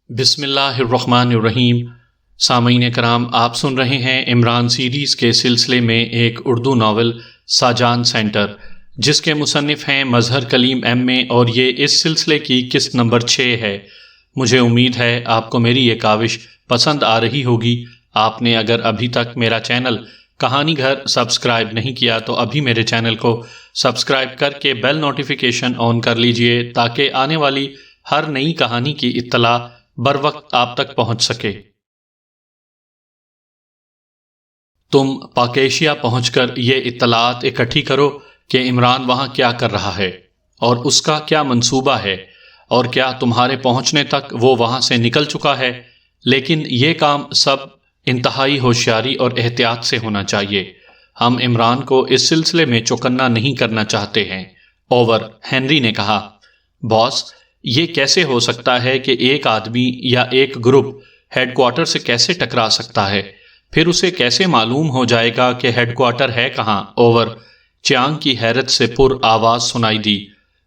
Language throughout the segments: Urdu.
بسم اللہ الرحمن الرحیم۔ سامعین کرام، آپ سن رہے ہیں عمران سیریز کے سلسلے میں ایک اردو ناول ساجان سینٹر، جس کے مصنف ہیں مظہر کلیم ایم اے، اور یہ اس سلسلے کی قسط نمبر 6 ہے۔ مجھے امید ہے آپ کو میری یہ کاوش پسند آ رہی ہوگی۔ آپ نے اگر ابھی تک میرا چینل کہانی گھر سبسکرائب نہیں کیا تو ابھی میرے چینل کو سبسکرائب کر کے بیل نوٹیفیکیشن آن کر لیجئے، تاکہ آنے والی ہر نئی کہانی کی اطلاع بر وقت آپ تک پہنچ سکے۔ تم پاکیشیا پہنچ کر یہ اطلاعات اکٹھی کرو کہ عمران وہاں کیا کر رہا ہے اور اس کا کیا منصوبہ ہے، اور کیا تمہارے پہنچنے تک وہ وہاں سے نکل چکا ہے۔ لیکن یہ کام سب انتہائی ہوشیاری اور احتیاط سے ہونا چاہیے۔ ہم عمران کو اس سلسلے میں چوکنا نہیں کرنا چاہتے ہیں۔ اوور، ہنری نے کہا۔ باس، یہ کیسے ہو سکتا ہے کہ ایک آدمی یا ایک گروپ ہیڈ کوارٹر سے کیسے ٹکرا سکتا ہے؟ پھر اسے کیسے معلوم ہو جائے گا کہ ہیڈ کوارٹر ہے کہاں؟ اوور، چیانگ کی حیرت سے پر آواز سنائی دی۔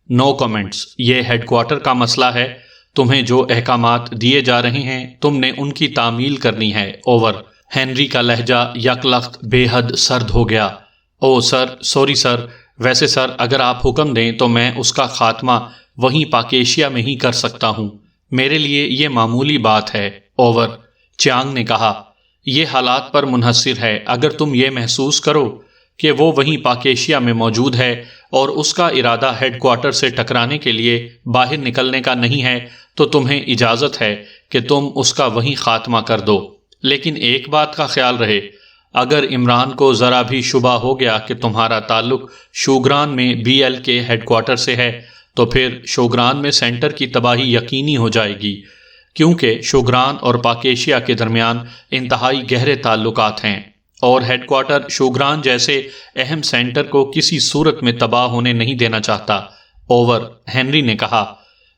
نو کمنٹس، یہ ہیڈ کوارٹر کا مسئلہ ہے۔ تمہیں جو احکامات دیے جا رہے ہیں تم نے ان کی تعمیل کرنی ہے۔ اوور۔ ہنری کا لہجہ یک لخت بے حد سرد ہو گیا۔ او سر، سوری سر، ویسے سر اگر آپ حکم دیں تو میں اس کا خاتمہ وہیں پاکیشیا میں ہی کر سکتا ہوں۔ میرے لیے یہ معمولی بات ہے۔ اوور، چیانگ نے کہا۔ یہ حالات پر منحصر ہے۔ اگر تم یہ محسوس کرو کہ وہ وہیں پاکیشیا میں موجود ہے اور اس کا ارادہ ہیڈ کوارٹر سے ٹکرانے کے لیے باہر نکلنے کا نہیں ہے تو تمہیں اجازت ہے کہ تم اس کا وہیں خاتمہ کر دو۔ لیکن ایک بات کا خیال رہے، اگر عمران کو ذرا بھی شبہ ہو گیا کہ تمہارا تعلق شوگران میں بی ایل کے ہیڈ کوارٹر سے ہے تو پھر شوگران میں سینٹر کی تباہی یقینی ہو جائے گی، کیونکہ شوگران اور پاکیشیا کے درمیان انتہائی گہرے تعلقات ہیں، اور ہیڈ کوارٹر شوگران جیسے اہم سینٹر کو کسی صورت میں تباہ ہونے نہیں دینا چاہتا۔ اوور، ہنری نے کہا۔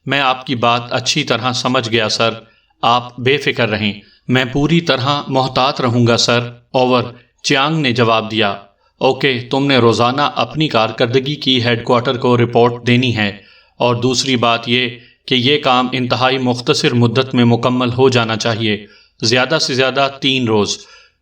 میں آپ کی بات اچھی طرح سمجھ گیا سر، آپ بے فکر رہیں، میں پوری طرح محتاط رہوں گا سر۔ اوور، چیانگ نے جواب دیا۔ اوکے، تم نے روزانہ اپنی کارکردگی کی ہیڈ کوارٹر کو رپورٹ دینی ہے، اور دوسری بات یہ کہ یہ کام انتہائی مختصر مدت میں مکمل ہو جانا چاہیے، زیادہ سے زیادہ 3 روز،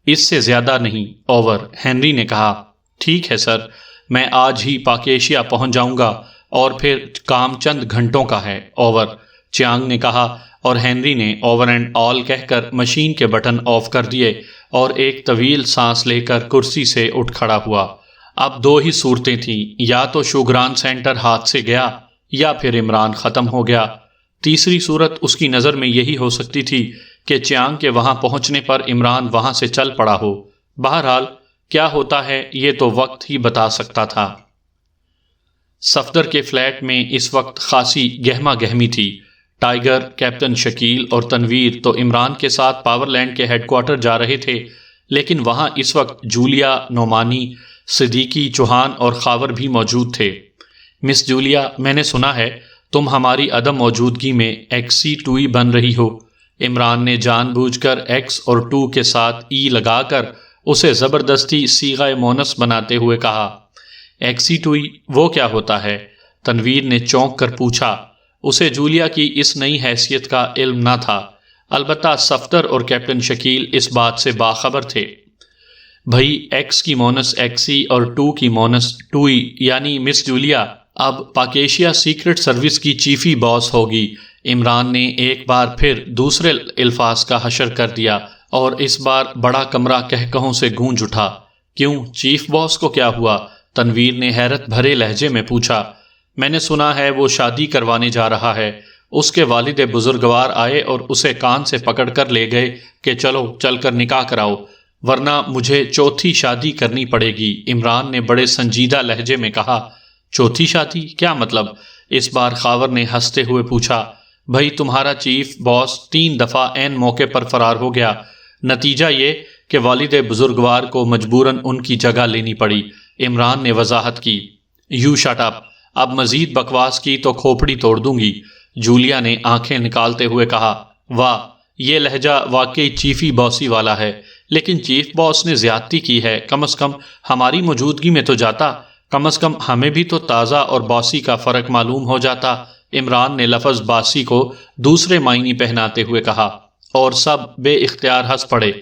اس سے زیادہ نہیں۔ اوور، ہنری نے کہا۔ ٹھیک ہے سر، میں آج ہی پاکیشیا پہنچ جاؤں گا، اور پھر کام چند گھنٹوں کا ہے۔ اوور، چیانگ نے کہا، اور ہنری نے اوور اینڈ آل کہہ کر مشین کے بٹن آف کر دیے اور ایک طویل سانس لے کر کرسی سے اٹھ کھڑا ہوا۔ اب 2 ہی صورتیں تھیں، یا تو شوگران سینٹر ہاتھ سے گیا یا پھر عمران ختم ہو گیا۔ تیسری صورت اس کی نظر میں یہی ہو سکتی تھی کہ چیانگ کے وہاں پہنچنے پر عمران وہاں سے چل پڑا ہو۔ بہرحال کیا ہوتا ہے یہ تو وقت ہی بتا سکتا تھا۔ صفدر کے فلیٹ میں اس وقت خاصی گہما گہمی تھی۔ ٹائیگر، کیپٹن شکیل اور تنویر تو عمران کے ساتھ پاور لینڈ کے ہیڈ کوارٹر جا رہے تھے، لیکن وہاں اس وقت جولیا، نعمانی، صدیقی، چوہان اور خاور بھی موجود تھے۔ مس جولیا، میں نے سنا ہے تم ہماری عدم موجودگی میں XC2E بن رہی ہو۔ عمران نے جان بوجھ کر X اور 2 کے ساتھ E لگا کر اسے زبردستی صیغہ مونس بناتے ہوئے کہا۔ XC2E وہ کیا ہوتا ہے؟ تنویر نے چونک کر پوچھا۔ اسے جولیا کی اس نئی حیثیت کا علم نہ تھا، البتہ صفدر اور کیپٹن شکیل اس بات سے باخبر تھے۔ بھئی، X کی مونس XC اور 2 کی مونس 2E، یعنی مس جولیا اب پاکیشیا سیکرٹ سروس کی چیفی باس ہوگی۔ عمران نے ایک بار پھر دوسرے الفاظ کا حشر کر دیا، اور اس بار بڑا کمرہ کہکہوں سے گونج اٹھا۔ کیوں، چیف باس کو کیا ہوا؟ تنویر نے حیرت بھرے لہجے میں پوچھا۔ میں نے سنا ہے وہ شادی کروانے جا رہا ہے۔ اس کے والد بزرگوار آئے اور اسے کان سے پکڑ کر لے گئے کہ چلو چل کر نکاح کراؤ، ورنہ مجھے چوتھی شادی کرنی پڑے گی۔ عمران نے بڑے سنجیدہ لہجے میں کہا۔ چوتھی شادی؟ کیا مطلب؟ اس بار خاور نے ہنستے ہوئے پوچھا۔ بھئی، تمہارا چیف باس 3 دفعہ عین موقع پر فرار ہو گیا، نتیجہ یہ کہ والد بزرگوار کو مجبوراً ان کی جگہ لینی پڑی۔ عمران نے وضاحت کی۔ یو شٹ اپ، اب مزید بکواس کی تو کھوپڑی توڑ دوں گی، جولیا نے آنکھیں نکالتے ہوئے کہا۔ واہ، یہ لہجہ واقعی چیفی باسی والا ہے، لیکن چیف باس نے زیادتی کی ہے۔ کم از کم ہماری موجودگی میں تو جاتا، کم از کم ہمیں بھی تو تازہ اور باسی کا فرق معلوم ہو جاتا۔ عمران نے لفظ باسی کو دوسرے معنی پہناتے ہوئے کہا اور سب بے اختیار ہنس پڑے۔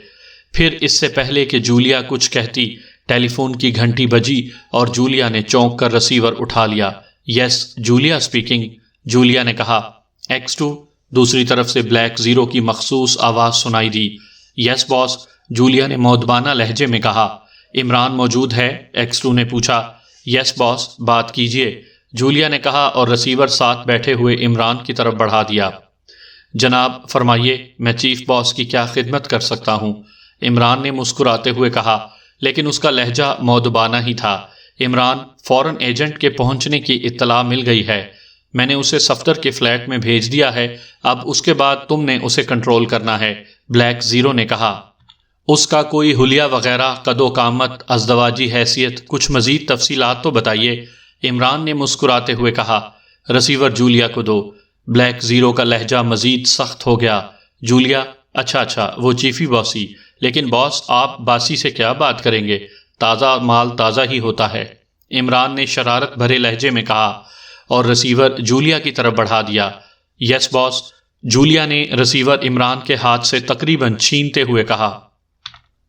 پھر اس سے پہلے کہ جولیا کچھ کہتی ٹیلی فون کی گھنٹی بجی اور جولیا نے چونک کر رسیور اٹھا لیا۔ یس جولیا اسپیکنگ، جولیا نے کہا۔ X2، دوسری طرف سے بلیک زیرو کی مخصوص آواز سنائی دی۔ یس باس، جولیا نے مودبانہ لہجے میں کہا۔ عمران موجود ہے؟ X2 نے پوچھا۔ یس باس، بات کیجئے، جولیا نے کہا اور رسیور ساتھ بیٹھے ہوئے عمران کی طرف بڑھا دیا۔ جناب فرمائیے، میں چیف باس کی کیا خدمت کر سکتا ہوں؟ عمران نے مسکراتے ہوئے کہا، لیکن اس کا لہجہ مودبانہ ہی تھا۔ عمران، فورن ایجنٹ کے پہنچنے کی اطلاع مل گئی ہے، میں نے اسے صفدر کے فلیٹ میں بھیج دیا ہے، اب اس کے بعد تم نے اسے کنٹرول کرنا ہے، بلیک زیرو نے کہا۔ اس کا کوئی حلیہ وغیرہ، قد و قامت، ازدواجی حیثیت، کچھ مزید تفصیلات تو بتائیے، عمران نے مسکراتے ہوئے کہا۔ رسیور جولیا کو دو۔ بلیک زیرو کا لہجہ مزید سخت ہو گیا۔ جولیا، اچھا وہ چیفی باسی، لیکن باس آپ باسی سے کیا بات کریں گے، تازہ مال تازہ ہی ہوتا ہے، عمران نے شرارت بھرے لہجے میں کہا اور رسیور جولیا کی طرف بڑھا دیا۔ یس باس، جولیا نے رسیور عمران کے ہاتھ سے تقریباً چھینتے ہوئے کہا۔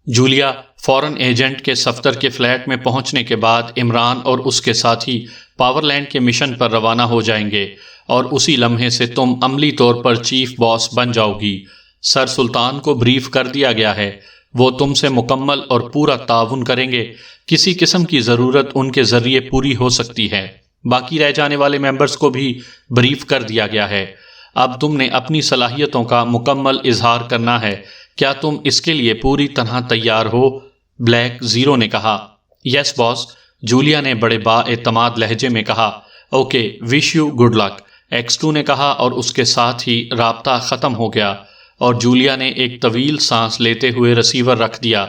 جولیا، فورن ایجنٹ کے صفدر کے فلیٹ میں پہنچنے کے بعد عمران اور اس کے ساتھی پاور لینڈ کے مشن پر روانہ ہو جائیں گے اور اسی لمحے سے تم عملی طور پر چیف باس بن جاؤ گی۔ سر سلطان کو بریف کر دیا گیا ہے، وہ تم سے مکمل اور پورا تعاون کریں گے، کسی قسم کی ضرورت ان کے ذریعے پوری ہو سکتی ہے۔ باقی رہ جانے والے ممبرز کو بھی بریف کر دیا گیا ہے۔ اب تم نے اپنی صلاحیتوں کا مکمل اظہار کرنا ہے، کیا تم اس کے لیے پوری طرح تیار ہو؟ بلیک زیرو نے کہا۔ یس باس، جولیا نے بڑے با اعتماد لہجے میں کہا۔ Okay, wish you good luck, X2 نے کہا اور اس کے ساتھ ہی رابطہ ختم ہو گیا اور جولیا نے ایک طویل سانس لیتے ہوئے رسیور رکھ دیا۔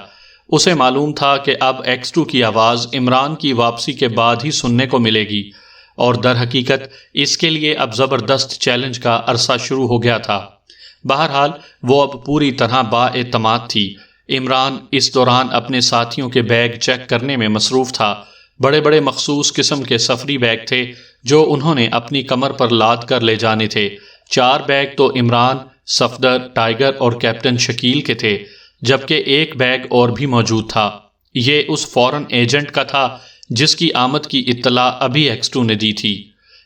اسے معلوم تھا کہ اب X2 کی آواز عمران کی واپسی کے بعد ہی سننے کو ملے گی اور در حقیقت اس کے لیے اب زبردست چیلنج کا عرصہ شروع ہو گیا تھا۔ بہرحال وہ اب پوری طرح با اعتماد تھی۔ عمران اس دوران اپنے ساتھیوں کے بیگ چیک کرنے میں مصروف تھا۔ بڑے بڑے مخصوص قسم کے سفری بیگ تھے جو انہوں نے اپنی کمر پر لاد کر لے جانے تھے۔ 4 بیگ تو عمران، صفدر، ٹائیگر اور کیپٹن شکیل کے تھے، جبکہ ایک بیگ اور بھی موجود تھا۔ یہ اس فورن ایجنٹ کا تھا جس کی آمد کی اطلاع ابھی X2 نے دی تھی۔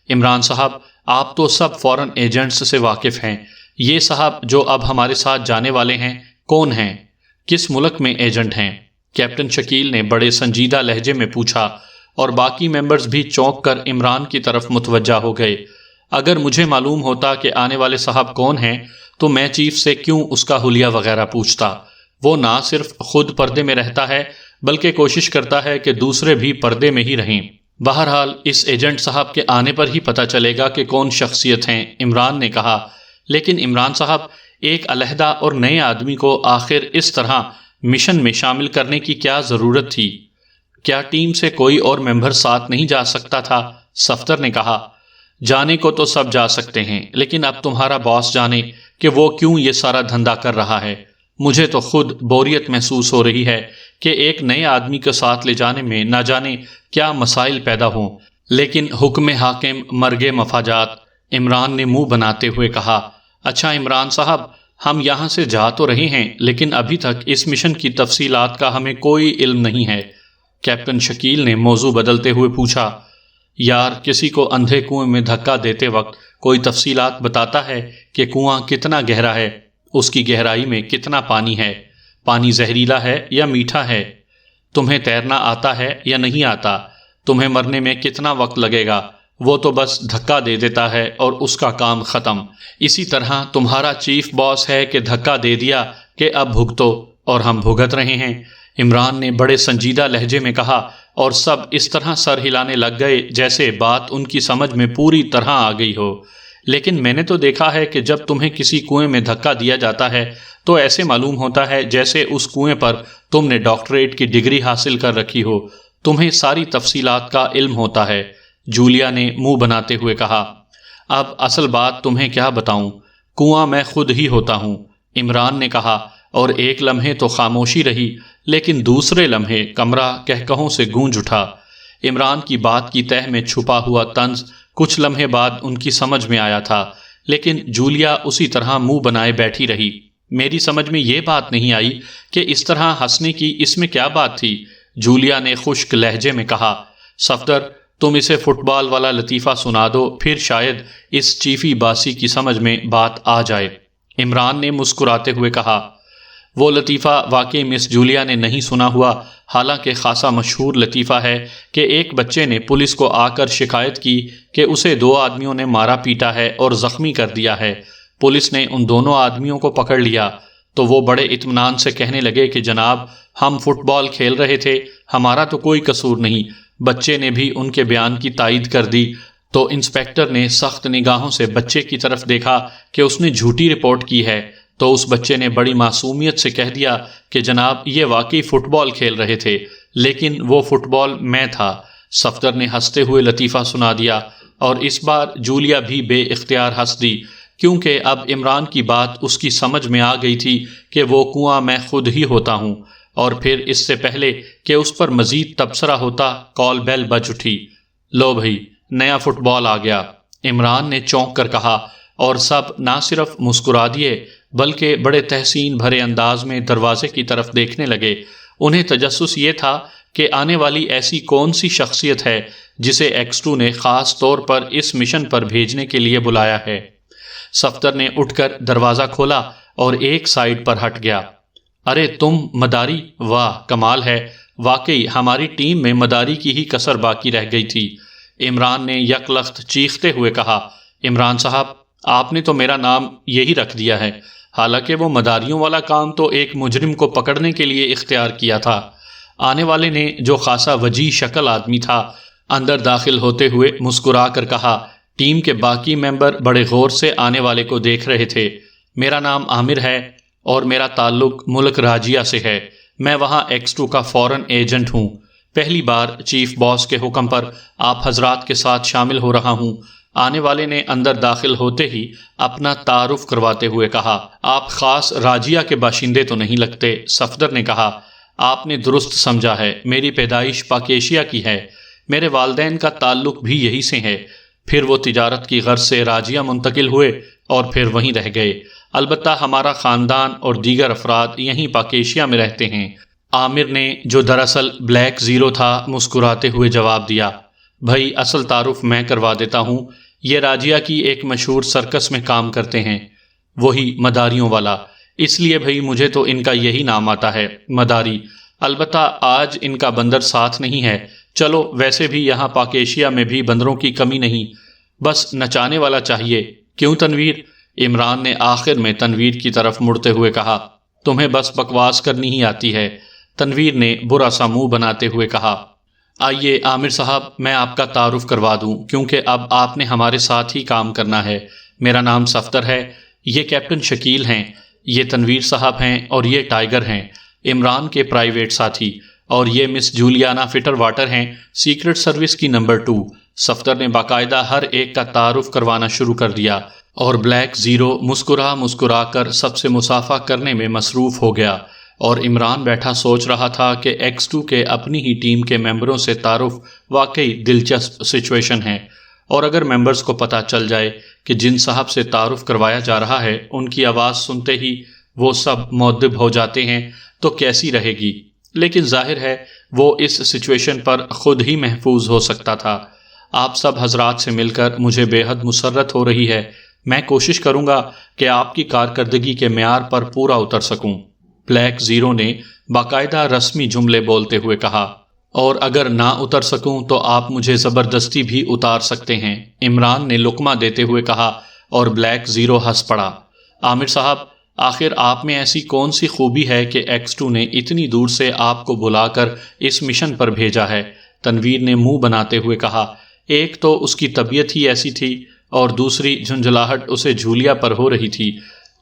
عمران صاحب، آپ تو سب فورن ایجنٹس سے واقف ہیں، یہ صاحب جو اب ہمارے ساتھ جانے والے ہیں کون ہیں، کس ملک میں ایجنٹ ہیں؟ کیپٹن شکیل نے بڑے سنجیدہ لہجے میں پوچھا اور باقی ممبرز بھی چونک کر عمران کی طرف متوجہ ہو گئے۔ اگر مجھے معلوم ہوتا کہ آنے والے صاحب کون ہیں تو میں چیف سے کیوں اس کا حلیہ وغیرہ پوچھتا؟ وہ نہ صرف خود پردے میں رہتا ہے بلکہ کوشش کرتا ہے کہ دوسرے بھی پردے میں ہی رہیں۔ بہرحال اس ایجنٹ صاحب کے آنے پر ہی پتہ چلے گا کہ کون شخصیت ہیں، عمران نے کہا۔ لیکن عمران صاحب، ایک علیحدہ اور نئے آدمی کو آخر اس طرح مشن میں شامل کرنے کی کیا ضرورت تھی؟ کیا ٹیم سے کوئی اور ممبر ساتھ نہیں جا سکتا تھا؟ صفدر نے کہا۔ جانے کو تو سب جا سکتے ہیں، لیکن اب تمہارا باس جانے کہ وہ کیوں یہ سارا دھندا کر رہا ہے۔ مجھے تو خود بوریت محسوس ہو رہی ہے کہ ایک نئے آدمی کو ساتھ لے جانے میں نہ جانے کیا مسائل پیدا ہوں، لیکن حکم حاکم مرگ مفاجات، عمران نے منہ بناتے ہوئے کہا۔ اچھا عمران صاحب، ہم یہاں سے جا تو رہے ہیں لیکن ابھی تک اس مشن کی تفصیلات کا ہمیں کوئی علم نہیں ہے، کیپٹن شکیل نے موضوع بدلتے ہوئے پوچھا۔ یار، کسی کو اندھے کنویں میں دھکا دیتے وقت کوئی تفصیلات بتاتا ہے کہ کنواں کتنا گہرا ہے، اس کی گہرائی میں کتنا پانی ہے، پانی زہریلا ہے یا میٹھا ہے، تمہیں تیرنا آتا ہے یا نہیں آتا، تمہیں مرنے میں کتنا وقت لگے گا، وہ تو بس دھکا دے دیتا ہے اور اس کا کام ختم۔ اسی طرح تمہارا چیف باس ہے کہ دھکا دے دیا کہ اب بھگتو، اور ہم بھگت رہے ہیں، عمران نے بڑے سنجیدہ لہجے میں کہا اور سب اس طرح سر ہلانے لگ گئے جیسے بات ان کی سمجھ میں پوری طرح آ گئی ہو۔ لیکن میں نے تو دیکھا ہے کہ جب تمہیں کسی کنویں میں دھکا دیا جاتا ہے تو ایسے معلوم ہوتا ہے جیسے اس کنویں پر تم نے ڈاکٹریٹ کی ڈگری حاصل کر رکھی ہو، تمہیں ساری تفصیلات کا علم ہوتا ہے، جولیا نے منہ بناتے ہوئے کہا۔ اب اصل بات تمہیں کیا بتاؤں، کنواں میں خود ہی ہوتا ہوں، عمران نے کہا، اور ایک لمحے تو خاموشی رہی لیکن دوسرے لمحے کمرہ کہکہوں سے گونج اٹھا۔ عمران کی بات کی تہ میں چھپا ہوا طنز کچھ لمحے بعد ان کی سمجھ میں آیا تھا، لیکن جولیا اسی طرح منہ بنائے بیٹھی رہی۔ میری سمجھ میں یہ بات نہیں آئی کہ اس طرح ہنسنے کی اس میں کیا بات تھی، جولیا نے خشک لہجے میں کہا۔ صفدر، تم اسے فٹ بال والا لطیفہ سنا دو، پھر شاید اس چیفی باسی کی سمجھ میں بات آ جائے، عمران نے مسکراتے ہوئے کہا۔ وہ لطیفہ واقعی مس جولیا نے نہیں سنا ہوا، حالانکہ خاصا مشہور لطیفہ ہے کہ ایک بچے نے پولیس کو آ کر شکایت کی کہ اسے 2 آدمیوں نے مارا پیٹا ہے اور زخمی کر دیا ہے۔ پولیس نے ان دونوں آدمیوں کو پکڑ لیا تو وہ بڑے اطمینان سے کہنے لگے کہ جناب، ہم فٹ بال کھیل رہے تھے، ہمارا تو کوئی قصور نہیں۔ بچے نے بھی ان کے بیان کی تائید کر دی تو انسپکٹر نے سخت نگاہوں سے بچے کی طرف دیکھا کہ اس نے جھوٹی رپورٹ کی ہے، تو اس بچے نے بڑی معصومیت سے کہہ دیا کہ جناب، یہ واقعی فٹ بال کھیل رہے تھے، لیکن وہ فٹ بال میں تھا۔ صفدر نے ہنستے ہوئے لطیفہ سنا دیا، اور اس بار جولیا بھی بے اختیار ہنس دی، کیونکہ اب عمران کی بات اس کی سمجھ میں آ گئی تھی کہ وہ کنواں میں خود ہی ہوتا ہوں، اور پھر اس سے پہلے کہ اس پر مزید تبصرہ ہوتا، کال بیل بج اٹھی۔ لو بھائی، نیا فٹ بال آ گیا، عمران نے چونک کر کہا، اور سب نہ صرف مسکرا دیے بلکہ بڑے تحسین بھرے انداز میں دروازے کی طرف دیکھنے لگے۔ انہیں تجسس یہ تھا کہ آنے والی ایسی کون سی شخصیت ہے جسے ایکس2 نے خاص طور پر اس مشن پر بھیجنے کے لیے بلایا ہے۔ صفدر نے اٹھ کر دروازہ کھولا اور ایک سائیڈ پر ہٹ گیا۔ ارے تم مداری، واہ کمال ہے، واقعی ہماری ٹیم میں مداری کی ہی کسر باقی رہ گئی تھی، عمران نے یک لخت چیختے ہوئے کہا۔ عمران صاحب، آپ نے تو میرا نام یہی رکھ دیا ہے، حالانکہ وہ مداریوں والا کام تو ایک مجرم کو پکڑنے کے لیے اختیار کیا تھا۔ آنے والے نے، جو خاصا وجیح شکل آدمی تھا، اندر داخل ہوتے ہوئے مسکرا کر کہا۔ ٹیم کے باقی ممبر بڑے غور سے آنے والے کو دیکھ رہے تھے۔ میرا نام عامر ہے اور میرا تعلق ملک راجیہ سے ہے، میں وہاں ایکس2 کا فورن ایجنٹ ہوں، پہلی بار چیف باس کے حکم پر آپ حضرات کے ساتھ شامل ہو رہا ہوں۔ آنے والے نے اندر داخل ہوتے ہی اپنا تعارف کرواتے ہوئے کہا۔ آپ خاص راجیہ کے باشندے تو نہیں لگتے، صفدر نے کہا۔ آپ نے درست سمجھا ہے، میری پیدائش پاکیشیا کی ہے، میرے والدین کا تعلق بھی یہی سے ہے، پھر وہ تجارت کی غرض سے راجیہ منتقل ہوئے اور پھر وہیں رہ گئے۔ البتہ ہمارا خاندان اور دیگر افراد یہیں پاکیشیا میں رہتے ہیں، عامر نے، جو دراصل بلیک زیرو تھا، مسکراتے ہوئے جواب دیا۔ بھائی، اصل تعارف میں کروا دیتا ہوں، یہ راجیہ کی ایک مشہور سرکس میں کام کرتے ہیں، وہی مداریوں والا، اس لیے بھائی مجھے تو ان کا یہی نام آتا ہے، مداری۔ البتہ آج ان کا بندر ساتھ نہیں ہے، چلو ویسے بھی یہاں پاکیشیا میں بھی بندروں کی کمی نہیں، بس نچانے والا چاہیے، کیوں تنویر؟ عمران نے آخر میں تنویر کی طرف مڑتے ہوئے کہا۔ تمہیں بس بکواس کرنی ہی آتی ہے، تنویر نے برا سا منہ بناتے ہوئے کہا۔ آئیے عامر صاحب، میں آپ کا تعارف کروا دوں، کیونکہ اب آپ نے ہمارے ساتھ ہی کام کرنا ہے۔ میرا نام صفدر ہے، یہ کیپٹن شکیل ہیں، یہ تنویر صاحب ہیں، اور یہ ٹائیگر ہیں، عمران کے پرائیویٹ ساتھی، اور یہ مس جولیانا فٹر واٹر ہیں، سیکرٹ سروس کی نمبر 2۔ صفدر نے باقاعدہ ہر ایک کا تعارف کروانا شروع کر دیا، اور بلیک زیرو مسکرا کر سب سے مصافحہ کرنے میں مصروف ہو گیا، اور عمران بیٹھا سوچ رہا تھا کہ ایکس2 کے اپنی ہی ٹیم کے ممبروں سے تعارف واقعی دلچسپ سچویشن ہے، اور اگر ممبرز کو پتہ چل جائے کہ جن صاحب سے تعارف کروایا جا رہا ہے ان کی آواز سنتے ہی وہ سب مؤدب ہو جاتے ہیں تو کیسی رہے گی، لیکن ظاہر ہے وہ اس سچویشن پر خود ہی محفوظ ہو سکتا تھا۔ آپ سب حضرات سے مل کر مجھے بے حد مسرت ہو رہی ہے، میں کوشش کروں گا کہ آپ کی کارکردگی کے معیار پر پورا اتر سکوں، بلیک زیرو نے باقاعدہ رسمی جملے بولتے ہوئے کہا۔ اور اگر نہ اتر سکوں تو آپ مجھے زبردستی بھی اتار سکتے ہیں، عمران نے لقمہ دیتے ہوئے کہا، اور بلیک زیرو ہنس پڑا۔ عامر صاحب، آخر آپ میں ایسی کون سی خوبی ہے کہ ایکس2 نے اتنی دور سے آپ کو بلا کر اس مشن پر بھیجا ہے؟ تنویر نے منہ بناتے ہوئے کہا۔ ایک تو اس کی طبیعت ہی ایسی تھی، اور دوسری جھنجھلاہٹ اسے جولیا پر ہو رہی تھی،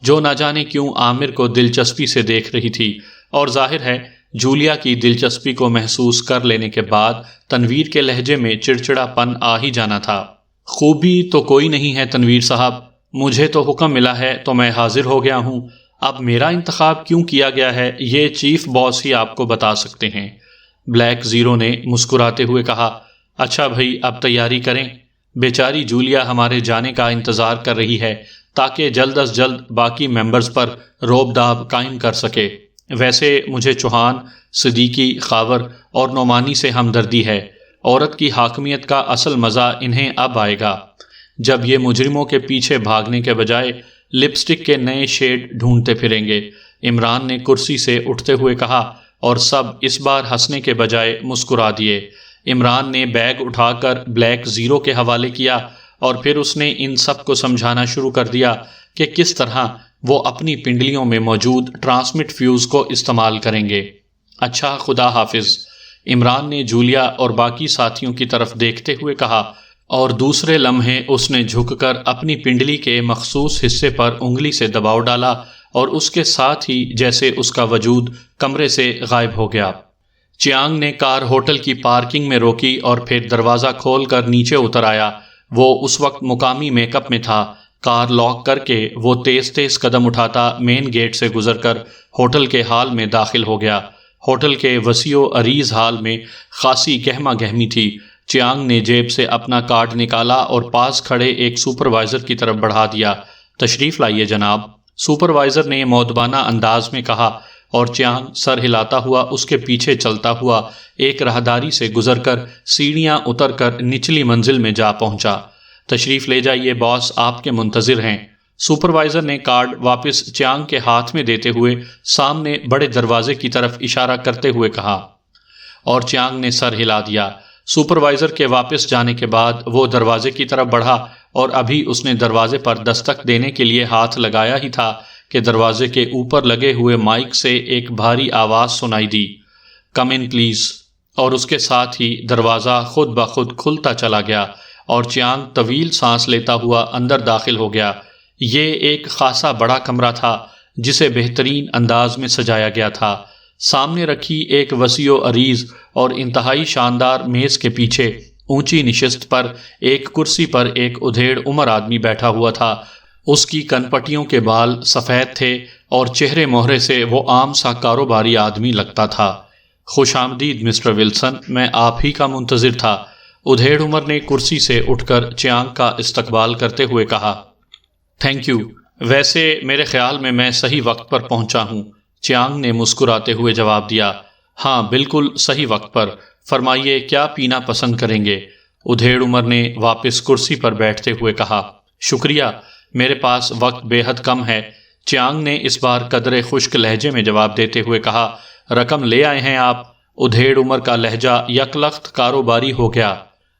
جو نہ جانے کیوں عامر کو دلچسپی سے دیکھ رہی تھی، اور ظاہر ہے جولیا کی دلچسپی کو محسوس کر لینے کے بعد تنویر کے لہجے میں چڑچڑا پن آ ہی جانا تھا۔ خوبی تو کوئی نہیں ہے تنویر صاحب، مجھے تو حکم ملا ہے تو میں حاضر ہو گیا ہوں، اب میرا انتخاب کیوں کیا گیا ہے یہ چیف باس ہی آپ کو بتا سکتے ہیں، بلیک زیرو نے مسکراتے ہوئے کہا۔ اچھا بھائی، اب تیاری کریں، بیچاری جولیا ہمارے جانے کا انتظار کر رہی ہے تاکہ جلد از جلد باقی ممبرز پر روب داب قائم کر سکے۔ ویسے مجھے چوہان، صدیقی، خاور اور نعمانی سے ہمدردی ہے۔ عورت کی حاکمیت کا اصل مزہ انہیں اب آئے گا جب یہ مجرموں کے پیچھے بھاگنے کے بجائے لپسٹک کے نئے شیڈ ڈھونڈتے پھریں گے۔ عمران نے کرسی سے اٹھتے ہوئے کہا اور سب اس بار ہنسنے کے بجائے مسکرا دیے۔ عمران نے بیگ اٹھا کر بلیک زیرو کے حوالے کیا اور پھر اس نے ان سب کو سمجھانا شروع کر دیا کہ کس طرح وہ اپنی پنڈلیوں میں موجود ٹرانسمٹ فیوز کو استعمال کریں گے۔ اچھا، خدا حافظ، عمران نے جولیا اور باقی ساتھیوں کی طرف دیکھتے ہوئے کہا، اور دوسرے لمحے اس نے جھک کر اپنی پنڈلی کے مخصوص حصے پر انگلی سے دباؤ ڈالا اور اس کے ساتھ ہی جیسے اس کا وجود کمرے سے غائب ہو گیا۔ چیانگ نے کار ہوٹل کی پارکنگ میں روکی اور پھر دروازہ کھول کر نیچے اتر آیا۔ وہ اس وقت مقامی میک اپ میں تھا۔ کار لاک کر کے وہ تیز تیز قدم اٹھاتا مین گیٹ سے گزر کر ہوٹل کے ہال میں داخل ہو گیا۔ ہوٹل کے وسیع و عریض ہال میں خاصی گہما گہمی تھی۔ چیانگ نے جیب سے اپنا کارڈ نکالا اور پاس کھڑے ایک سپروائزر کی طرف بڑھا دیا۔ تشریف لائیے جناب، سپروائزر نے مؤدبانہ انداز میں کہا، اور چیانگ سر ہلاتا ہوا اس کے پیچھے چلتا ہوا ایک راہداری سے گزر کر سیڑھیاں اتر کر نچلی منزل میں جا پہنچا۔ تشریف لے جائیے باس، آپ کے منتظر ہیں۔ سپروائزر نے کارڈ واپس چیانگ کے ہاتھ میں دیتے ہوئے سامنے بڑے دروازے کی طرف اشارہ کرتے ہوئے کہا، اور چیانگ نے سر ہلا دیا۔ سپروائزر کے واپس جانے کے بعد وہ دروازے کی طرف بڑھا اور ابھی اس نے دروازے پر دستک دینے کے لیے ہاتھ لگایا ہی تھا کہ دروازے کے اوپر لگے ہوئے مائک سے ایک بھاری آواز سنائی دی، کم ان پلیز، اور اس کے ساتھ ہی دروازہ خود بخود کھلتا چلا گیا اور چیانگ طویل سانس لیتا ہوا اندر داخل ہو گیا۔ یہ ایک خاصا بڑا کمرہ تھا جسے بہترین انداز میں سجایا گیا تھا۔ سامنے رکھی ایک وسیع و عریض اور انتہائی شاندار میز کے پیچھے اونچی نشست پر ایک کرسی پر ایک ادھیڑ عمر آدمی بیٹھا ہوا تھا۔ اس کی کنپٹیوں کے بال سفید تھے اور چہرے مہرے سے وہ عام سا کاروباری آدمی لگتا تھا۔ خوش آمدید مسٹر ولسن، میں آپ ہی کا منتظر تھا۔ ادھیڑ عمر نے کرسی سے اٹھ کر چیانگ کا استقبال کرتے ہوئے کہا، تھینک یو، ویسے میرے خیال میں صحیح وقت پر پہنچا ہوں۔ چیانگ نے مسکراتے ہوئے جواب دیا، ہاں بالکل صحیح وقت پر، فرمائیے کیا پینا پسند کریں گے؟ ادھیڑ عمر نے واپس کرسی پر بیٹھتے ہوئے کہا، شکریہ، میرے پاس وقت بے حد کم ہے۔ چیانگ نے اس بار قدرے خشک لہجے میں جواب دیتے ہوئے کہا، رقم لے آئے ہیں آپ؟ ادھیڑ عمر کا لہجہ یکلخت کاروباری ہو گیا۔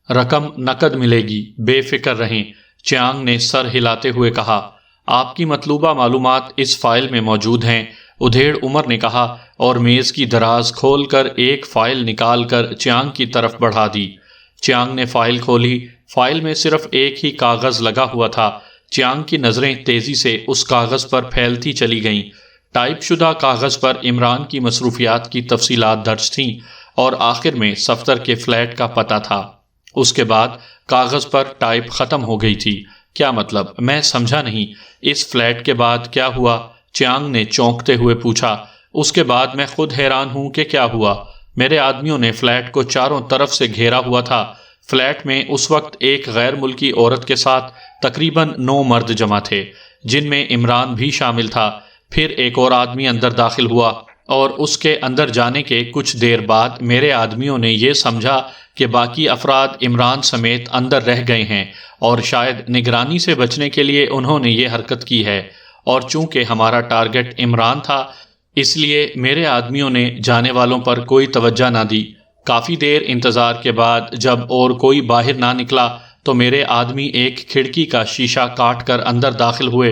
رقم نقد ملے گی، بے فکر رہیں، چیانگ نے سر ہلاتے ہوئے کہا، آپ کی مطلوبہ معلومات اس فائل میں موجود ہیں، ادھیڑ عمر نے کہا اور میز کی دراز کھول کر ایک فائل نکال کر چیانگ کی طرف بڑھا دی۔ چیانگ نے فائل کھولی۔ فائل میں صرف ایک ہی کاغذ لگا ہوا تھا۔ چیانگ کی نظریں تیزی سے اس کاغذ پر پھیلتی چلی گئیں۔ ٹائپ شدہ کاغذ پر عمران کی مصروفیات کی تفصیلات درج تھیں اور آخر میں صفدر کے فلیٹ کا پتہ تھا۔ اس کے بعد کاغذ پر ٹائپ ختم ہو گئی تھی۔ کیا مطلب؟ میں سمجھا نہیں۔ اس فلیٹ کے بعد کیا ہوا؟ چیانگ نے چونکتے ہوئے پوچھا۔ اس کے بعد میں خود حیران ہوں کہ کیا ہوا۔ میرے آدمیوں نے فلیٹ کو چاروں طرف سے گھیرا ہوا تھا۔ فلیٹ میں اس وقت ایک غیر ملکی عورت کے ساتھ تقریباً 9 مرد جمع تھے، جن میں عمران بھی شامل تھا۔ پھر ایک اور آدمی اندر داخل ہوا اور اس کے اندر جانے کے کچھ دیر بعد میرے آدمیوں نے یہ سمجھا کہ باقی افراد عمران سمیت اندر رہ گئے ہیں اور شاید نگرانی سے بچنے کے لیے انہوں نے یہ حرکت کی ہے، اور چونکہ ہمارا ٹارگٹ عمران تھا اس لیے میرے آدمیوں نے جانے والوں پر کوئی توجہ نہ دی۔ کافی دیر انتظار کے بعد جب اور کوئی باہر نہ نکلا تو میرے آدمی ایک کھڑکی کا شیشہ کاٹ کر اندر داخل ہوئے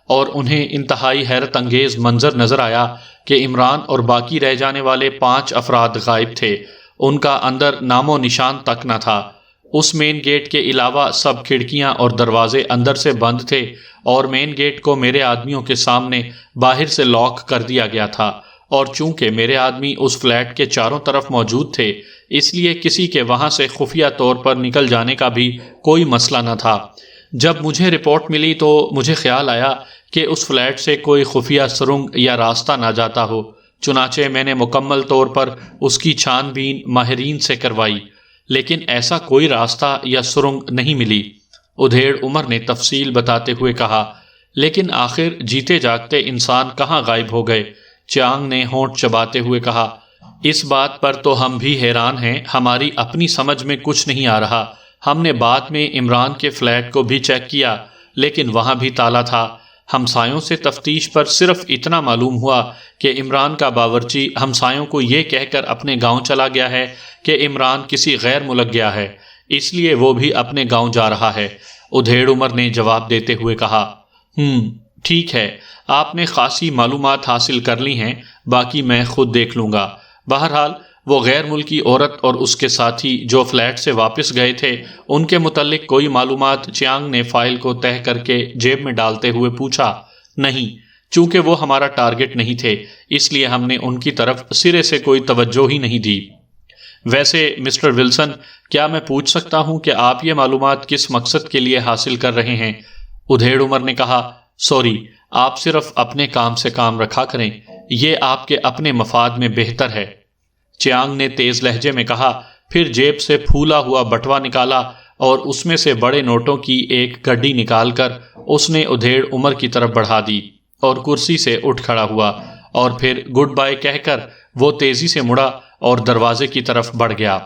اور انہیں انتہائی حیرت انگیز منظر نظر آیا کہ عمران اور باقی رہ جانے والے 5 افراد غائب تھے۔ ان کا اندر نام و نشان تک نہ تھا۔ اس مین گیٹ کے علاوہ سب کھڑکیاں اور دروازے اندر سے بند تھے اور مین گیٹ کو میرے آدمیوں کے سامنے باہر سے لاک کر دیا گیا تھا، اور چونکہ میرے آدمی اس فلیٹ کے چاروں طرف موجود تھے اس لیے کسی کے وہاں سے خفیہ طور پر نکل جانے کا بھی کوئی مسئلہ نہ تھا۔ جب مجھے رپورٹ ملی تو مجھے خیال آیا کہ اس فلیٹ سے کوئی خفیہ سرنگ یا راستہ نہ جاتا ہو، چنانچہ میں نے مکمل طور پر اس کی چھان بین ماہرین سے کروائی، لیکن ایسا کوئی راستہ یا سرنگ نہیں ملی۔ ادھیڑ عمر نے تفصیل بتاتے ہوئے کہا، لیکن آخر جیتے جاگتے انسان کہاں غائب ہو گئے؟ چیانگ نے ہونٹ چباتے ہوئے کہا، اس بات پر تو ہم بھی حیران ہیں، ہماری اپنی سمجھ میں کچھ نہیں آ رہا۔ ہم نے بعد میں عمران کے فلیٹ کو بھی چیک کیا، لیکن وہاں بھی تالا تھا۔ ہمسایوں سے تفتیش پر صرف اتنا معلوم ہوا کہ عمران کا باورچی ہمسایوں کو یہ کہہ کر اپنے گاؤں چلا گیا ہے کہ عمران کسی غیر ملک گیا ہے، اس لیے وہ بھی اپنے گاؤں جا رہا ہے۔ ادھیڑ عمر نے جواب دیتے ہوئے کہا، ٹھیک ہے، آپ نے خاصی معلومات حاصل کر لی ہیں، باقی میں خود دیکھ لوں گا۔ بہرحال وہ غیر ملکی عورت اور اس کے ساتھی جو فلیٹ سے واپس گئے تھے، ان کے متعلق کوئی معلومات؟ چیانگ نے فائل کو تہہ کر کے جیب میں ڈالتے ہوئے پوچھا۔ نہیں، چونکہ وہ ہمارا ٹارگٹ نہیں تھے، اس لیے ہم نے ان کی طرف سرے سے کوئی توجہ ہی نہیں دی۔ ویسے مسٹر ولسن، کیا میں پوچھ سکتا ہوں کہ آپ یہ معلومات کس مقصد کے لیے حاصل کر رہے ہیں؟ ادھیڑ عمر نے کہا، سوری، آپ صرف اپنے کام سے کام رکھا کریں، یہ آپ کے اپنے مفاد میں بہتر ہے۔ چیانگ نے تیز لہجے میں کہا، پھر جیب سے پھولا ہوا بٹوا نکالا اور اس میں سے بڑے نوٹوں کی ایک گڈی نکال کر اس نے ادھیڑ عمر کی طرف بڑھا دی اور کرسی سے اٹھ کھڑا ہوا، اور پھر گڈ بائے کہہ کر وہ تیزی سے مڑا اور دروازے کی طرف بڑھ گیا۔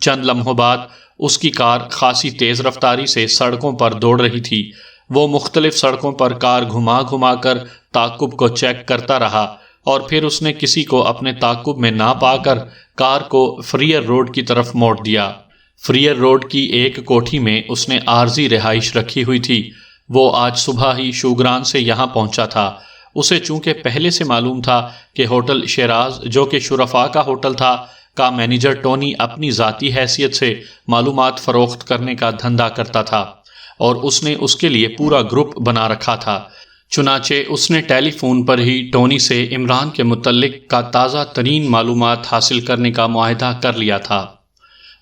چند لمحوں بعد اس کی کار خاصی تیز رفتاری سے سڑکوں پر دوڑ رہی تھی۔ وہ مختلف سڑکوں پر کار گھما گھما کر تعاقب کو چیک کرتا رہا، اور پھر اس نے کسی کو اپنے تعاقب میں نہ پا کر کار کو فریئر روڈ کی طرف موڑ دیا۔ فریئر روڈ کی ایک کوٹھی میں اس نے عارضی رہائش رکھی ہوئی تھی۔ وہ آج صبح ہی شوگران سے یہاں پہنچا تھا۔ اسے چونکہ پہلے سے معلوم تھا کہ ہوٹل شیراز، جو کہ شرفاء کا ہوٹل تھا، کا مینیجر ٹونی اپنی ذاتی حیثیت سے معلومات فروخت کرنے کا دھندا کرتا تھا، اور اس نے اس کے لیے پورا گروپ بنا رکھا تھا۔ چنانچہ اس نے ٹیلی فون پر ہی ٹونی سے عمران کے متعلق کا تازہ ترین معلومات حاصل کرنے کا معاہدہ کر لیا تھا،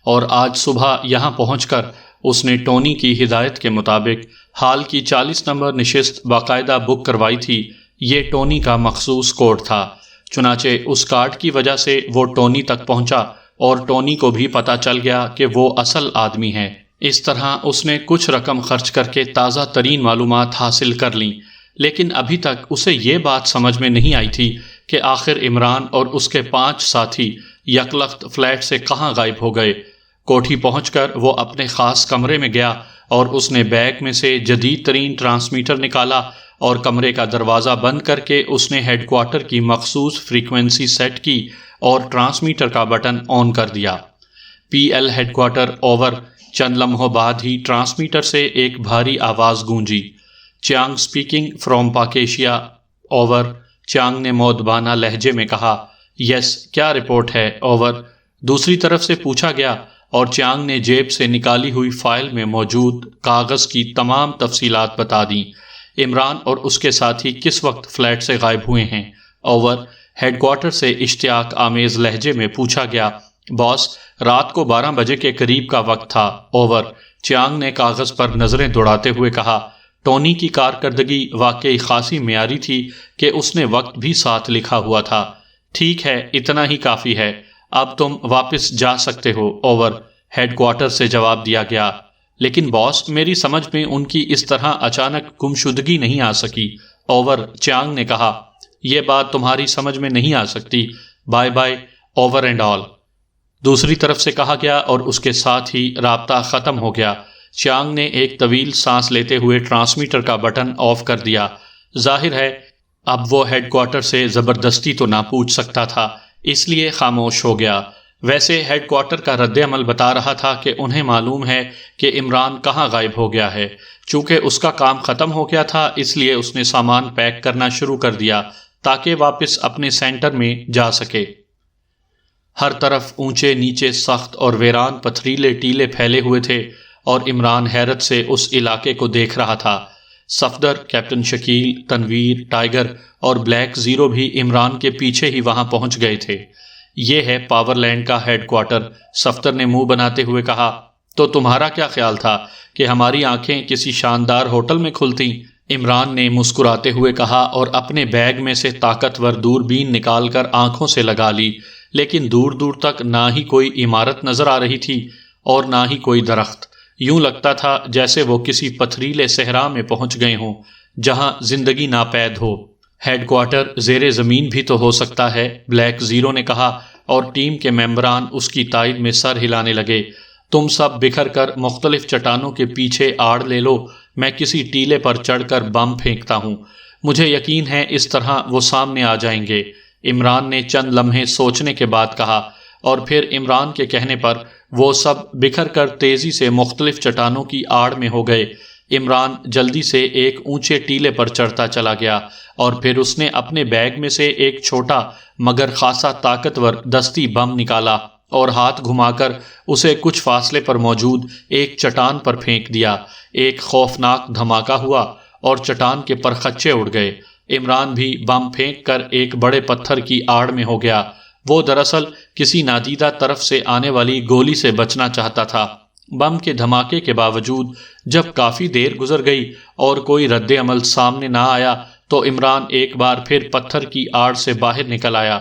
اور آج صبح یہاں پہنچ کر اس نے ٹونی کی ہدایت کے مطابق ہال کی 40 نمبر نشست باقاعدہ بک کروائی تھی۔ یہ ٹونی کا مخصوص کوڈ تھا، چنانچہ اس کارڈ کی وجہ سے وہ ٹونی تک پہنچا، اور ٹونی کو بھی پتہ چل گیا کہ وہ اصل آدمی ہے۔ اس طرح اس نے کچھ رقم خرچ کر کے تازہ ترین معلومات حاصل کر لیں، لیکن ابھی تک اسے یہ بات سمجھ میں نہیں آئی تھی کہ آخر عمران اور اس کے 5 ساتھی یکلخت فلیٹ سے کہاں غائب ہو گئے۔ کوٹھی پہنچ کر وہ اپنے خاص کمرے میں گیا، اور اس نے بیگ میں سے جدید ترین ٹرانسمیٹر نکالا، اور کمرے کا دروازہ بند کر کے اس نے ہیڈ کوارٹر کی مخصوص فریکوینسی سیٹ کی اور ٹرانسمیٹر کا بٹن آن کر دیا۔ P L headquarter, over. چند لمحوں بعد ہی ٹرانسمیٹر سے ایک بھاری آواز گونجی، Chiang speaking from Pakeshia, over. Chiang نے مؤدبانہ لہجے میں کہا، یس، کیا رپورٹ ہے، اوور۔ دوسری طرف سے پوچھا گیا، اور چیانگ نے جیب سے نکالی ہوئی فائل میں موجود کاغذ کی تمام تفصیلات بتا دیں۔ عمران اور اس کے ساتھی کس وقت فلیٹ سے غائب ہوئے ہیں، اوور۔ ہیڈ کوارٹر سے اشتیاق آمیز لہجے میں پوچھا گیا، باس، رات کو 12 بجے کے قریب کا وقت تھا، اوور۔ چیانگ نے کاغذ پر نظریں دوڑاتے ہوئے کہا، ٹونی کی کارکردگی واقعی خاصی معیاری تھی کہ اس نے وقت بھی ساتھ لکھا ہوا تھا۔ ٹھیک ہے، اتنا ہی کافی ہے، اب تم واپس جا سکتے ہو، اوور۔ ہیڈ کوارٹر سے جواب دیا گیا۔ لیکن باس، میری سمجھ میں ان کی اس طرح اچانک گمشدگی نہیں آ سکی، اوور۔ چیانگ نے کہا، یہ بات تمہاری سمجھ میں نہیں آ سکتی، bye bye, over and all. دوسری طرف سے کہا گیا، اور اس کے ساتھ ہی رابطہ ختم ہو گیا۔ چیانگ نے ایک طویل سانس لیتے ہوئے ٹرانسمیٹر کا بٹن آف کر دیا۔ ظاہر ہے اب وہ ہیڈ کوارٹر سے زبردستی تو نہ پوچھ سکتا تھا، اس لیے خاموش ہو گیا۔ ویسے ہیڈ کوارٹر کا رد عمل بتا رہا تھا کہ انہیں معلوم ہے کہ عمران کہاں غائب ہو گیا ہے۔ چونکہ اس کا کام ختم ہو گیا تھا، اس لیے اس نے سامان پیک کرنا شروع کر دیا تاکہ واپس اپنے سینٹر میں جا سکے۔ ہر طرف اونچے نیچے سخت اور ویران پتھریلے ٹیلے پھیلے ہوئے تھے، اور عمران حیرت سے اس علاقے کو دیکھ رہا تھا۔ صفدر، کیپٹن شکیل، تنویر، ٹائیگر اور بلیک زیرو بھی عمران کے پیچھے ہی وہاں پہنچ گئے تھے۔ یہ ہے پاور لینڈ کا ہیڈ کوارٹر، صفدر نے منہ بناتے ہوئے کہا۔ تو تمہارا کیا خیال تھا کہ ہماری آنکھیں کسی شاندار ہوٹل میں کھلتیں؟ عمران نے مسکراتے ہوئے کہا، اور اپنے بیگ میں سے طاقتور دوربین نکال کر آنکھوں سے لگا لی، لیکن دور دور تک نہ ہی کوئی عمارت نظر آ رہی تھی اور نہ ہی کوئی درخت۔ یوں لگتا تھا جیسے وہ کسی پتھریلے صحرا میں پہنچ گئے ہوں جہاں زندگی ناپید ہو۔ ہیڈ کوارٹر زیر زمین بھی تو ہو سکتا ہے، بلیک زیرو نے کہا، اور ٹیم کے ممبران اس کی تائید میں سر ہلانے لگے۔ تم سب بکھر کر مختلف چٹانوں کے پیچھے آڑ لے لو، میں کسی ٹیلے پر چڑھ کر بم پھینکتا ہوں، مجھے یقین ہے اس طرح وہ سامنے آ جائیں گے۔ عمران نے چند لمحے سوچنے کے بعد کہا، اور پھر عمران کے کہنے پر وہ سب بکھر کر تیزی سے مختلف چٹانوں کی آڑ میں ہو گئے۔ عمران جلدی سے ایک اونچے ٹیلے پر چڑھتا چلا گیا، اور پھر اس نے اپنے بیگ میں سے ایک چھوٹا مگر خاصا طاقتور دستی بم نکالا اور ہاتھ گھما کر اسے کچھ فاصلے پر موجود ایک چٹان پر پھینک دیا۔ ایک خوفناک دھماکہ ہوا اور چٹان کے پرخچے اڑ گئے۔ عمران بھی بم پھینک کر ایک بڑے پتھر کی آڑ میں ہو گیا۔ وہ دراصل کسی نادیدہ طرف سے آنے والی گولی سے بچنا چاہتا تھا۔ بم کے دھماکے کے باوجود جب کافی دیر گزر گئی اور کوئی رد عمل سامنے نہ آیا تو عمران ایک بار پھر پتھر کی آڑ سے باہر نکل آیا۔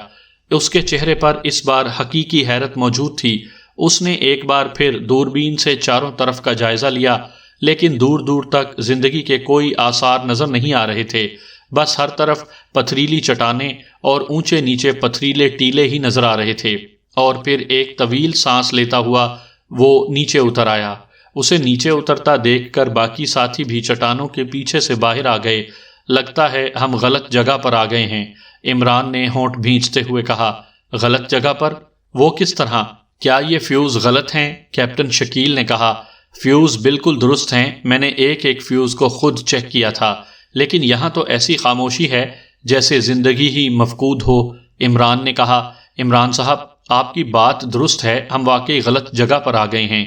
اس کے چہرے پر اس بار حقیقی حیرت موجود تھی۔ اس نے ایک بار پھر دوربین سے چاروں طرف کا جائزہ لیا، لیکن دور دور تک زندگی کے کوئی آثار نظر نہیں آ رہے تھے۔ بس ہر طرف پتھریلی چٹانیں اور اونچے نیچے پتھریلے ٹیلے ہی نظر آ رہے تھے۔ اور پھر ایک طویل سانس لیتا ہوا وہ نیچے اتر آیا۔ اسے نیچے اترتا دیکھ کر باقی ساتھی بھی چٹانوں کے پیچھے سے باہر آ گئے۔ لگتا ہے ہم غلط جگہ پر آ گئے ہیں، عمران نے ہونٹ بھینچتے ہوئے کہا۔ غلط جگہ پر؟ وہ کس طرح؟ کیا یہ فیوز غلط ہیں؟ کیپٹن شکیل نے کہا۔ فیوز بالکل درست ہیں، میں نے ایک ایک فیوز کو خود چیک کیا تھا، لیکن یہاں تو ایسی خاموشی ہے جیسے زندگی ہی مفقود ہو، عمران نے کہا۔ عمران صاحب، آپ کی بات درست ہے، ہم واقعی غلط جگہ پر آ گئے ہیں،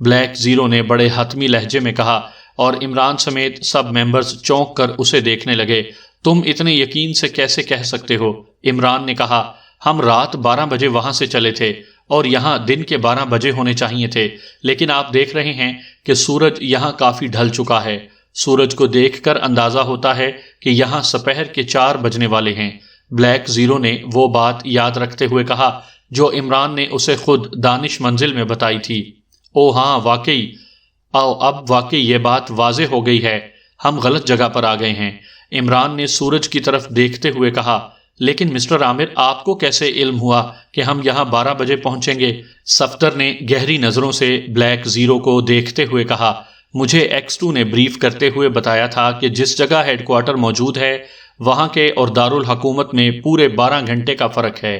بلیک زیرو نے بڑے حتمی لہجے میں کہا، اور عمران سمیت سب ممبرز چونک کر اسے دیکھنے لگے۔ تم اتنے یقین سے کیسے کہہ سکتے ہو؟ عمران نے کہا۔ ہم رات 12 بجے وہاں سے چلے تھے اور یہاں دن کے 12 بجے ہونے چاہیے تھے، لیکن آپ دیکھ رہے ہیں کہ سورج یہاں کافی ڈھل چکا ہے۔ سورج کو دیکھ کر اندازہ ہوتا ہے کہ یہاں سپہر کے 4 بجنے والے ہیں۔ بلیک زیرو نے وہ بات یاد رکھتے ہوئے کہا جو عمران نے اسے خود دانش منزل میں بتائی تھی۔ او ہاں، واقعی، اب واقعی یہ بات واضح ہو گئی ہے، ہم غلط جگہ پر آ گئے ہیں، عمران نے سورج کی طرف دیکھتے ہوئے کہا۔ لیکن مسٹر عامر، آپ کو کیسے علم ہوا کہ ہم یہاں 12 بجے پہنچیں گے؟ صفدر نے گہری نظروں سے بلیک زیرو کو دیکھتے ہوئے کہا۔ مجھے ایکس 2 نے بریف کرتے ہوئے بتایا تھا کہ جس جگہ ہیڈ کوارٹر موجود ہے وہاں کے اور دارالحکومت میں پورے 12 گھنٹے کا فرق ہے،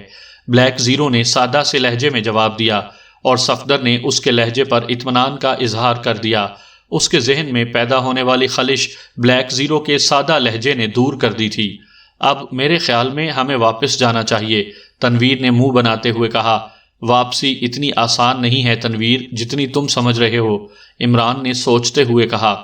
بلیک زیرو نے سادہ سے لہجے میں جواب دیا، اور صفدر نے اس کے لہجے پر اطمینان کا اظہار کر دیا۔ اس کے ذہن میں پیدا ہونے والی خلش بلیک زیرو کے سادہ لہجے نے دور کر دی تھی۔ اب میرے خیال میں ہمیں واپس جانا چاہیے، تنویر نے منہ بناتے ہوئے کہا۔ واپسی اتنی آسان نہیں ہے تنویر جتنی تم سمجھ رہے ہو، عمران نے سوچتے ہوئے کہا۔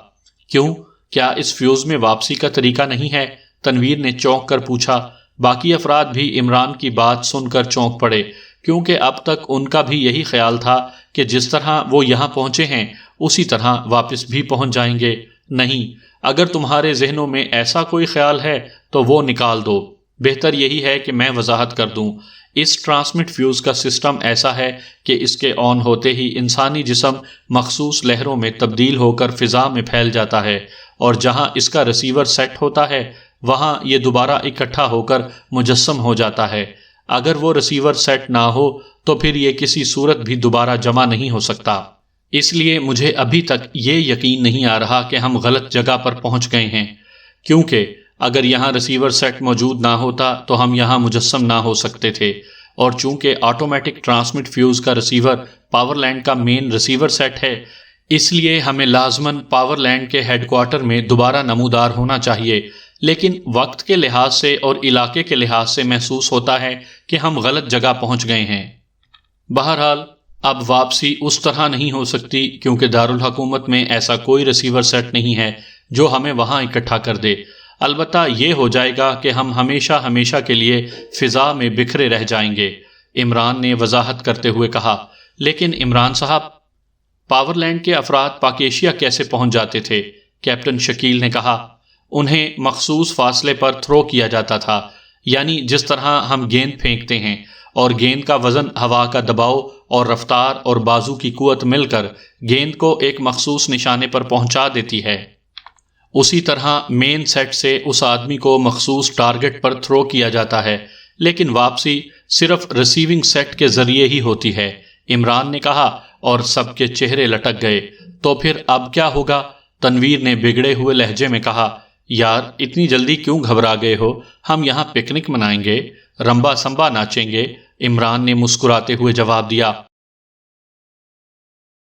کیوں؟ کیا اس فیوز میں واپسی کا طریقہ نہیں ہے؟ تنویر نے چونک کر پوچھا۔ باقی افراد بھی عمران کی بات سن کر چونک پڑے، کیونکہ اب تک ان کا بھی یہی خیال تھا کہ جس طرح وہ یہاں پہنچے ہیں اسی طرح واپس بھی پہنچ جائیں گے۔ نہیں، اگر تمہارے ذہنوں میں ایسا کوئی خیال ہے تو وہ نکال دو۔ بہتر یہی ہے کہ میں وضاحت کر دوں۔ اس ٹرانسمٹ فیوز کا سسٹم ایسا ہے کہ اس کے آن ہوتے ہی انسانی جسم مخصوص لہروں میں تبدیل ہو کر فضا میں پھیل جاتا ہے، اور جہاں اس کا ریسیور سیٹ ہوتا ہے وہاں یہ دوبارہ اکٹھا ہو کر مجسم ہو جاتا ہے۔ اگر وہ ریسیور سیٹ نہ ہو تو پھر یہ کسی صورت بھی دوبارہ جمع نہیں ہو سکتا۔ اس لیے مجھے ابھی تک یہ یقین نہیں آ رہا کہ ہم غلط جگہ پر پہنچ گئے ہیں، کیونکہ اگر یہاں ریسیور سیٹ موجود نہ ہوتا تو ہم یہاں مجسم نہ ہو سکتے تھے، اور چونکہ آٹومیٹک ٹرانسمٹ فیوز کا ریسیور پاور لینڈ کا مین ریسیور سیٹ ہے، اس لیے ہمیں لازماً پاور لینڈ کے ہیڈ کوارٹر میں دوبارہ نمودار ہونا چاہیے، لیکن وقت کے لحاظ سے اور علاقے کے لحاظ سے محسوس ہوتا ہے کہ ہم غلط جگہ پہنچ گئے ہیں۔ بہرحال اب واپسی اس طرح نہیں ہو سکتی، کیونکہ دارالحکومت میں ایسا کوئی ریسیور سیٹ نہیں ہے جو ہمیں وہاں اکٹھا کر دے۔ البتہ یہ ہو جائے گا کہ ہم ہمیشہ ہمیشہ کے لیے فضا میں بکھرے رہ جائیں گے، عمران نے وضاحت کرتے ہوئے کہا۔ لیکن عمران صاحب، پاور لینڈ کے افراد پاکیشیا کیسے پہنچ جاتے تھے؟ کیپٹن شکیل نے کہا۔ انہیں مخصوص فاصلے پر تھرو کیا جاتا تھا، یعنی جس طرح ہم گیند پھینکتے ہیں اور گیند کا وزن ہوا کا دباؤ اور رفتار اور بازو کی قوت مل کر گیند کو ایک مخصوص نشانے پر پہنچا دیتی ہے، اسی طرح مین سیٹ سے اس آدمی کو مخصوص ٹارگٹ پر تھرو کیا جاتا ہے، لیکن واپسی صرف ریسیونگ سیٹ کے ذریعے ہی ہوتی ہے۔ عمران نے کہا، اور سب کے چہرے لٹک گئے۔ تو پھر اب کیا ہوگا؟ تنویر نے بگڑے ہوئے لہجے میں کہا، یار اتنی جلدی کیوں گھبرا گئے ہو؟ ہم یہاں پکنک منائیں گے، رمبا سمبا ناچیں گے۔ عمران نے مسکراتے ہوئے جواب دیا،